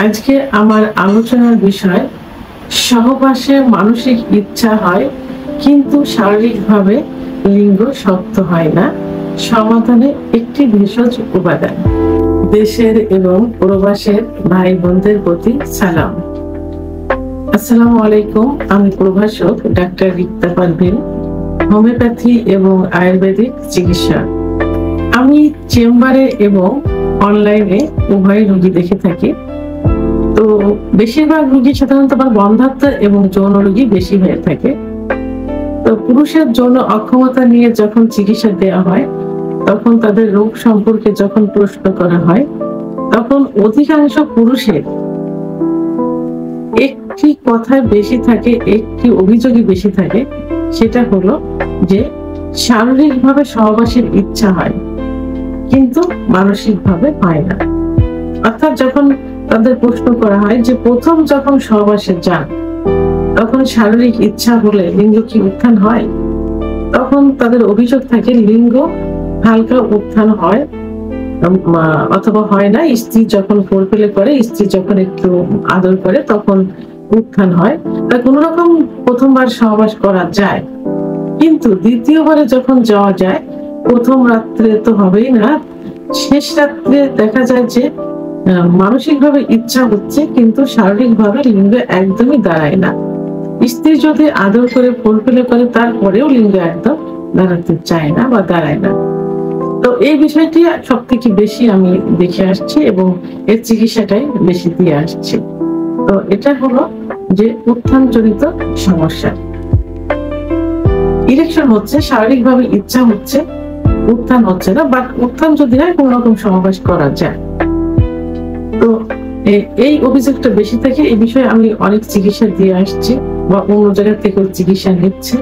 আজকে আমার আলোচনার বিষয় সহবাসে মানসিক ইচ্ছা হয় কিন্তু শারীরিকভাবে লিঙ্গ শক্ত হয় না, সমাধানে একটি ভেষজ উপাদান। দেশের এবং প্রবাসের ভাই বোনদের প্রতি সালাম। আসসালামু আলাইকুম। আমি প্রভাষক ডাক্তার রিক্তা পারভিন, হোমিওপ্যাথি এবং আয়ুর্বেদিক চিকিৎসা। আমি চেম্বারে এবং অনলাইনে উভয় রোগী দেখে থাকি। তো বেশিরভাগ রোগী সাধারণত বন্ধ্যাত্ব এবং যৌন রোগী বেশি হয়ে থাকে। তো পুরুষের যৌন অক্ষমতা নিয়ে যখন চিকিৎসা দেওয়া হয়, তখন তাদের রোগ সম্পর্কে যখন প্রশ্ন করা হয়, তখন অধিকাংশ পুরুষের একটি কথা বেশি থাকে, একটি অভিযোগই বেশি থাকে। সেটা হলো যে শারীরিকভাবে সহবাসের ইচ্ছা হয় কিন্তু মানসিকভাবে হয় না। অর্থাৎ যখন তাদের প্রশ্ন করা হয় যে প্রথম যখন সহবাসে যান, তখন শারীরিক ইচ্ছা হলে লিঙ্গ কি উত্থান হয়, তখন তাদের অভিযোগ থাকে লিঙ্গ হালকা উত্থান হয় অথবা হয় না। স্ত্রী যখন ফোরপ্লে করে, স্ত্রী যখন একটু আদর করে, তখন উত্থান হয়। তা কোন রকম প্রথমবার সহবাস করা যায়, কিন্তু দ্বিতীয়বারে যখন যাওয়া যায়, প্রথম রাত্রে তো হবেই না, শেষ রাত্রে দেখা যায় যে মানসিকভাবে ইচ্ছা হচ্ছে কিন্তু শারীরিকভাবে লিঙ্গ একদমই দাঁড়ায় না। স্ত্রী যদি আদর করে ফোরপ্লে করে, তারপরেও লিঙ্গ একদম দাঁড়াতে চায় না বা দাঁড়ায় না। তো এই বিষয়টি সব থেকে বেশি আমি দেখে আসছি এবং এর চিকিৎসাটাই বেশি দিয়ে আসছি। তো এটা হলো যে উত্থান জনিত সমস্যা। ইরেকশন হচ্ছে, শারীরিকভাবে ইচ্ছা হচ্ছে, উত্থান হচ্ছে না, বাট উত্থান যদি হয় কোন রকম সহবাস করা যায়। তো এই অভিযোগটা বেশি থাকে। এই বিষয়ে আমি অনেক চিকিৎসা দিয়ে আসছি বা অন্য জায়গা থেকে চিকিৎসা নিচ্ছি।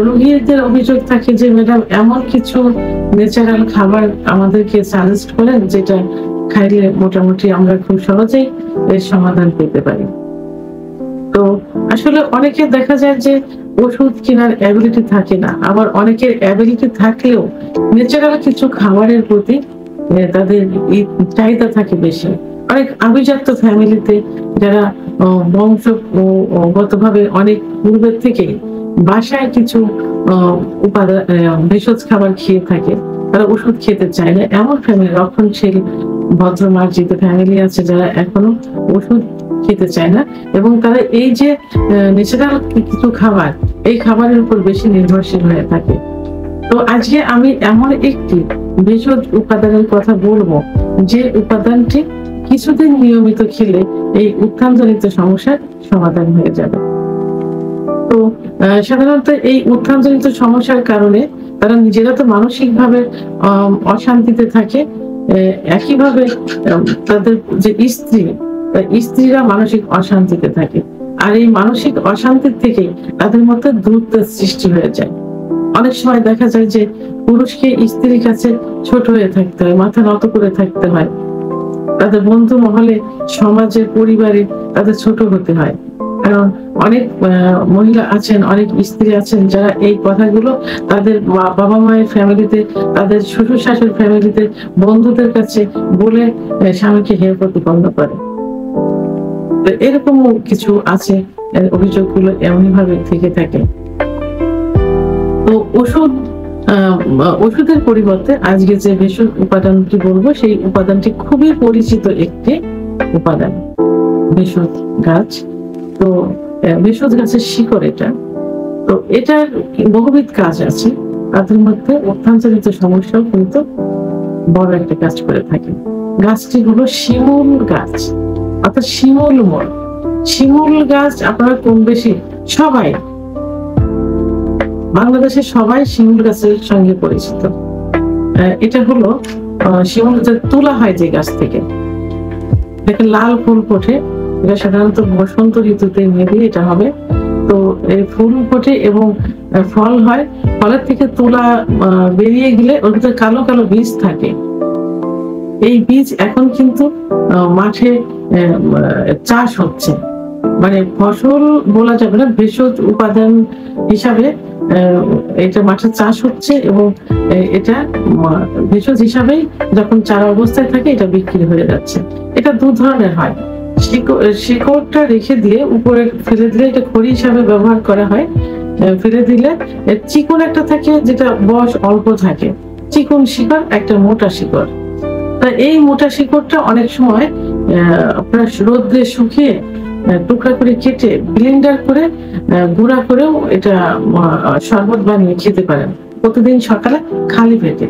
রোগীদের অভিযোগ থাকে যে ম্যাডাম এমন কিছু ন্যাচারাল খাবার আমাদেরকে সাজেস্ট করেন যেটা খাইলে মোটামুটি আমরা খুব সহজেই এর সমাধান পেতে পারি। তো আসলে অনেকে দেখা যায় যে ওষুধ কেনার অ্যাবিলিটি থাকে না, আবার অনেকের অ্যাবিলিটি থাকলেও ন্যাচারাল কিছু খাবারের প্রতি তাদের চাহিদা থাকে বেশি। অনেক আভিজাত্য ফ্যামিলিতে যারা বংশগতভাবে অনেক পূর্বের থেকে বাসায় কিছু উপাদান ভেষজ খাবার খেয়ে থাকে, তারা ওষুধ খেতে চায় না। এমন ফ্যামিলি, রক্ষণশীল ভদ্র মার্জিত ফ্যামিলি আছে যারা এখনো ওষুধ খেতে চায় না এবং তারা এই যে ন্যাচারাল কিছু খাবার, এই খাবারের উপর বেশি নির্ভরশীল হয়ে থাকে। তো আজকে আমি এমন একটি ভেষজ উপাদানের কথা বলবো যে উপাদানটি কিছুদিন নিয়মিত খেলে এই উত্থানজনিত সমস্যার সমাধান হয়ে যাবে। তো সাধারণত এই উত্থানজনিত সমস্যার কারণে তারা নিজেরা তো মানসিক ভাবে অশান্তিতে থাকে, একইভাবে তাদের যে স্ত্রীরা মানসিক অশান্তিতে থাকে। আর এই মানসিক অশান্তির থেকে তাদের মধ্যে দূরত্বের সৃষ্টি হয়ে যায়। অনেক সময় দেখা যায় যে পুরুষকে স্ত্রীর কাছে ছোট হয়ে থাকতে হয়, মাথা নত করে থাকতে হয়। তাদের বন্ধু মহলে, সমাজে, পরিবারে তাদের ছোট হতে হয়। কারণ অনেক মহিলা আছেন, অনেক স্ত্রী আছেন যারা এই কথাগুলো তাদের বাবা মায়ের ফ্যামিলিতে, তাদের শ্বশুর শাশুড়ির ফ্যামিলিতে, বন্ধুদের কাছে বলে স্বামীকে হেয় প্রতিপন্ন করে। এরকম কিছু আছে, অভিযোগগুলো এমনই ভাবে থেকে থাকে। তো ওষুধের পরিবর্তে আজকে যে ভেষজ উপাদানটি বলবো, সেই উপাদানটি খুবই পরিচিত একটি উপাদান, ভেষজ গাছ। তো ভেষজ গাছের শিকড় এটা। তো এটার বহুবিধ কাজ আছে, তাদের মধ্যে উত্থানজনিত সমস্যাও কিন্তু বড় একটা কাজ করে থাকে। গাছটি হলো শিমুল গাছ, অর্থাৎ শিমুল মূল। শিমুল গাছ আপনারা কম বেশি সবাই, বাংলাদেশের সবাই শিমুল গাছের সঙ্গে পরিচিত। এটা হলো শিমুল তোলা হয় যে গাছ থেকে, দেখেন লাল ফুল ফোটে, এটা সাধারণত বসন্ত ঋতুতে মেবি এটা হবে। তো এই ফুল ফোটে এবং ফল হয়, ফলের থেকে তুলা বেরিয়ে গেলে ওর ভিতরে কালো কালো বীজ থাকে। এই বীজ এখন কিন্তু মাঠে চাষ হচ্ছে, মানে ফসল বলা যাবে না, ভেষজ উপাদান হিসাবে এটা মাঠে চাষ হচ্ছে এবং এটা ভেষজ হিসাবেই যখন চারা অবস্থায় থাকে এটা বিক্রি হয়ে যাচ্ছে। এটা দু ধরনের হয়, শিকড়টা রেখে দিয়ে উপরে ফেলে দিলে এটা খড়ি হিসাবে ব্যবহার করা হয়। ফেলে দিলে চিকন একটা থাকে, যেটা বয়স অল্প থাকে, চিকন শিকড়, একটা মোটা শিকড়। তা এই মোটা শিকড়টা অনেক সময় আপনার রোদ্রে শুকিয়ে টুকরা করে কেটে ব্লেন্ডার করে গুঁড়া করেও এটা শরবত বানিয়ে খেতে পারেন। প্রতিদিন সকালে খালি পেটে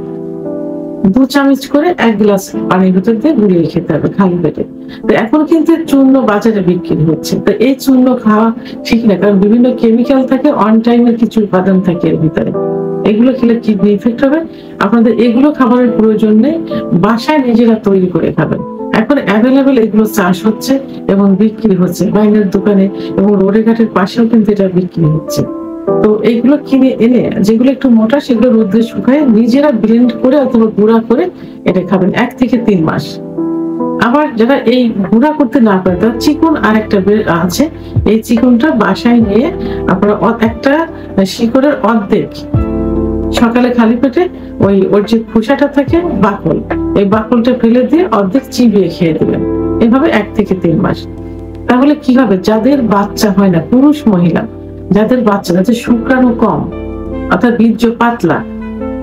2 চামচ করে 1 গ্লাস পানির ভিতর দিয়ে গুলিয়ে খেতে হবে খালি পেটে। তো এখন কিন্তু চূর্ণ বাজারে বিক্রি হচ্ছে, তো এই চূর্ণ খাওয়া ঠিক না, কারণ বিভিন্ন কেমিক্যাল থাকে, অন টাইমের কিছু উপাদান থাকে এর ভিতরে। এগুলো খেলে কিডনি ইফেক্ট হবে। আপনাদের এগুলো খাবারের প্রয়োজন নেই, বাসায় নিজেরা তৈরি করে খাবেন। এখন অ্যাভেলেবেল এগুলো চাষ হচ্ছে এবং বিক্রি হচ্ছে বাইরের দোকানে, এবং রোডে ঘাটের পাশেও কিন্তু এটা বিক্রি হচ্ছে। তো এইগুলো কিনে এনে যেগুলো একটু মোটা, সেগুলো রোদ্রে শুকায় নিজেরা ব্লেন্ড করে অথবা গুঁড়া করে এটা খাবেন 1 থেকে 3 মাস। আবার যারা এই গুঁড়া করতে না পারে, তার চিকন আরেকটা আছে, এই চিকনটা বাসায় নিয়ে আপনারা একটা শিকড়ের অর্ধেক সকালে খালি পেটে ওর যে খোসাটা থাকে, বাকল, এই বাকলটা ফেলে দিয়ে অর্ধেক চিবিয়ে খেয়ে দিবেন, এভাবে 1 থেকে 3 মাস। তাহলে কি হবে, যাদের বাচ্চা হয় না, পুরুষ মহিলা যাদের বাচ্চা, যাদের শুক্রাণু কম অর্থাৎ বীর্য পাতলা,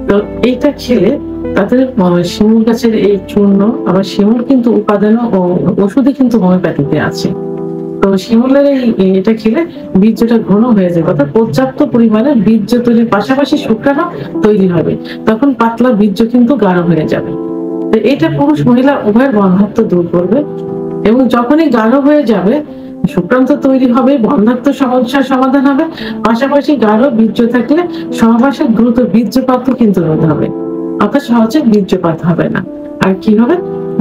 তো এইটা খেলে তাদের শিমুল গাছের এই চূর্ণ, আবার শিমুল কিন্তু উপাদান ও ওষুধে কিন্তু হোমিওপ্যাথিতে আছে। তো শিমুলের এটা খেলে বীর্যটা ঘন হয়ে যাবে, অর্থাৎ পর্যাপ্ত পরিমাণে বীর্য তৈরির পাশাপাশি শুক্রাণু তৈরি হবে, তখন পাতলা বীর্য কিন্তু গাঢ় হয়ে যাবে। তো এটা পুরুষ মহিলা উভয়ের বন্ধ্যাত্ব দূর করবে। এবং যখনই গাঢ় হয়ে যাবে, শুক্রাণু তৈরি হবে, বন্ধ্যাত্ব সমস্যার সমাধান হবে, পাশাপাশি গাঢ় বীর্য থাকলে সহবাসে দ্রুত বীর্যপাতও কিন্তু রোধ হবে, অর্থাৎ সহজে বীর্যপাত হবে না। আর কি হবে,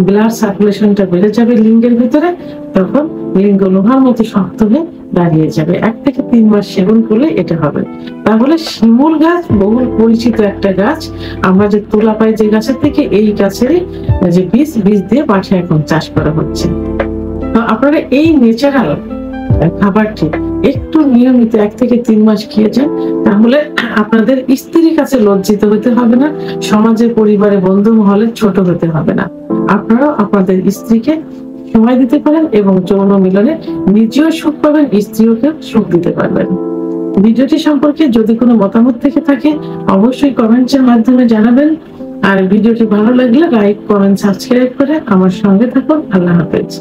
ব্লাড সার্কুলেশনটা বেড়ে যাবে লিঙ্গের ভিতরে, তখন লিঙ্গ লোহার মতো শক্ত হয়ে দাঁড়িয়ে যাবে। 1 থেকে 3 মাস সেবন করলে এটা হবে। তাহলে শিমুল গাছ বহুল পরিচিত একটা গাছ, আমরা যে তুলা পাই যে গাছের থেকে, এই গাছেরই যে বীজ দিয়ে পাঠে এখন চাষ করা হচ্ছে। তো আপনারা এই ন্যাচারাল খাবারটি একটু নিয়মিত 1 থেকে 3 মাস খেয়েছেন, তাহলে আপনাদের স্ত্রীর কাছে লজ্জিত হতে হবে না, সমাজে, পরিবারে, বন্ধু মহলে ছোট হতে হবে না। আপনারাও আপনাদের স্ত্রীকে সময় দিতে পারেন এবং যৌন মিলনে নিজেও সুখ পাবেন, স্ত্রীকে সুখ দিতে পারবেন। ভিডিওটি সম্পর্কে যদি কোনো মতামত থেকে থাকে, অবশ্যই কমেন্টের মাধ্যমে জানাবেন। আর ভিডিওটি ভালো লাগলে লাইক, কমেন্ট, সাবস্ক্রাইব করে আমার সঙ্গে থাকুন। আল্লাহ হাফেজ।